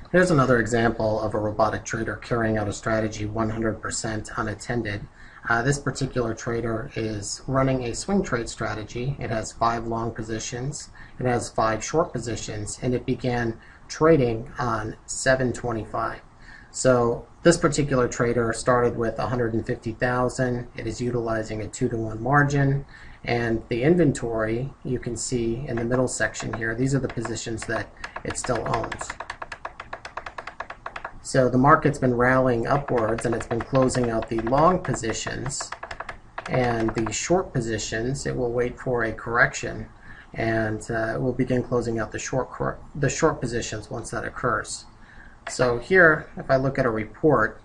Here's another example of a robotic trader carrying out a strategy 100% unattended. This particular trader is running a swing trade strategy. It has 5 long positions, it has 5 short positions, and it began trading on 7/25. So this particular trader started with 150,000. It is utilizing a 2-to-1 margin, and the inventory you can see in the middle section here. These are the positions that it still owns. So the market's been rallying upwards and it's been closing out the long positions, and the short positions it will wait for a correction, and it will begin closing out the short positions once that occurs. So here, if I look at a report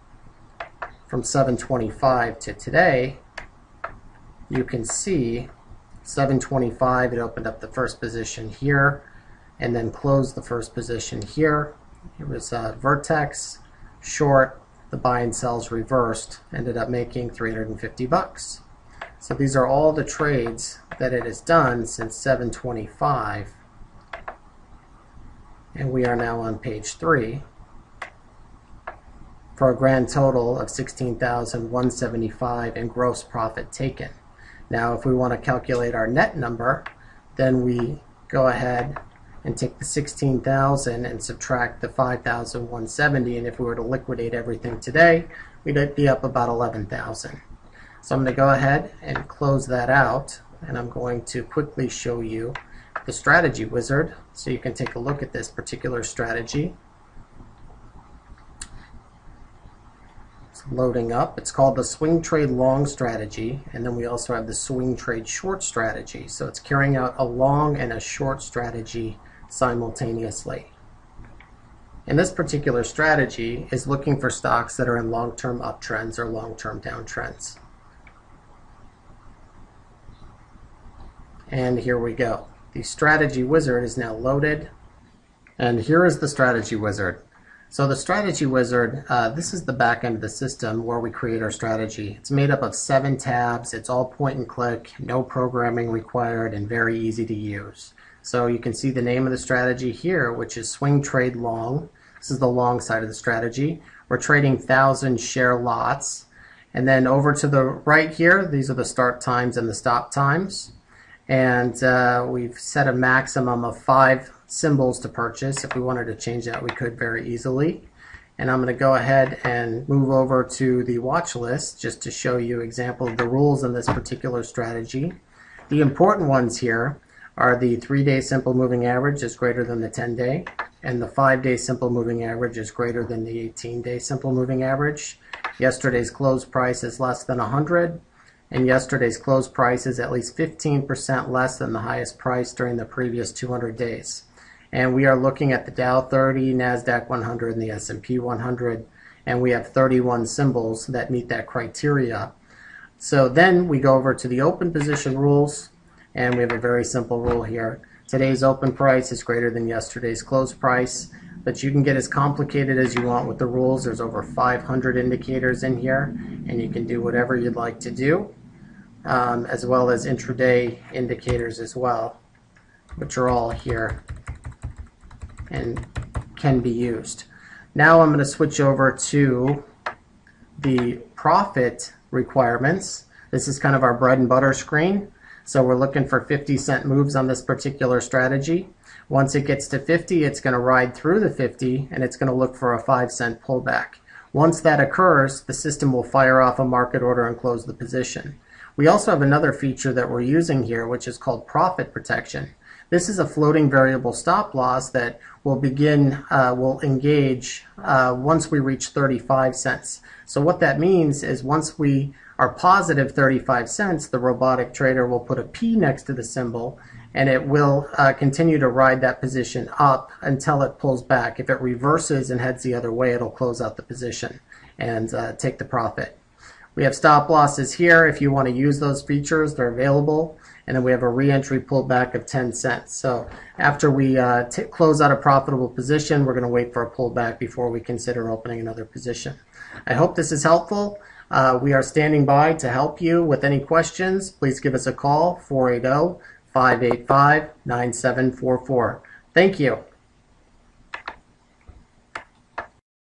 from 7/25 to today, you can see 7/25 it opened up the first position here and then closed the first position here. It was Vertex short, the buy and sells reversed, ended up making 350 bucks. So these are all the trades that it has done since 7/25, and we are now on page 3 for a grand total of 16,175 in gross profit taken. Now if we want to calculate our net number, then we go ahead and take the 16,000 and subtract the 5,170, and if we were to liquidate everything today, we'd be up about 11,000. So I'm going to go ahead and close that out, and I'm going to quickly show you the strategy wizard so you can take a look at this particular strategy. It's loading up. It's called the swing trade long strategy, and then we also have the swing trade short strategy. So it's carrying out a long and a short strategy simultaneously. And this particular strategy is looking for stocks that are in long-term uptrends or long-term downtrends. And here we go. The strategy wizard is now loaded, and here is the strategy wizard. So the strategy wizard, this is the back end of the system where we create our strategy. It's made up of 7 tabs. It's all point and click, no programming required, and very easy to use. So you can see the name of the strategy here, which is Swing Trade Long. This is the long side of the strategy. We're trading 1,000 share lots. And then over to the right here, these are the start times and the stop times. And we've set a maximum of 5 symbols to purchase. If we wanted to change that, we could very easily. And I'm going to go ahead and move over to the watch list just to show you an example of the rules in this particular strategy. The important ones here are the 3-day simple moving average is greater than the 10-day, and the 5-day simple moving average is greater than the 18-day simple moving average. Yesterday's close price is less than 100, and yesterday's close price is at least 15% less than the highest price during the previous 200 days. And we are looking at the Dow 30, NASDAQ 100, and the S&P 100, and we have 31 symbols that meet that criteria. So then we go over to the open position rules, and we have a very simple rule here. Today's open price is greater than yesterday's close price, but you can get as complicated as you want with the rules. There's over 500 indicators in here, and you can do whatever you'd like to do, as well as intraday indicators as well, which are all here and can be used. Now I'm going to switch over to the profit requirements. This is kind of our bread and butter screen. So we're looking for 50-cent moves on this particular strategy. Once it gets to 50, it's going to ride through the 50, and it's going to look for a 5-cent pullback. Once that occurs, the system will fire off a market order and close the position. We also have another feature that we're using here, which is called profit protection. This is a floating variable stop loss that will engage once we reach 35 cents. So what that means is once we are positive 35 cents, the robotic trader will put a P next to the symbol, and it will continue to ride that position up until it pulls back. If it reverses and heads the other way, it'll close out the position and take the profit. We have stop losses here. If you want to use those features, they're available. And then we have a re-entry pullback of 10 cents. So after we close out a profitable position, we're going to wait for a pullback before we consider opening another position. I hope this is helpful. We are standing by to help you with any questions. Please give us a call, 480-585-9744. Thank you.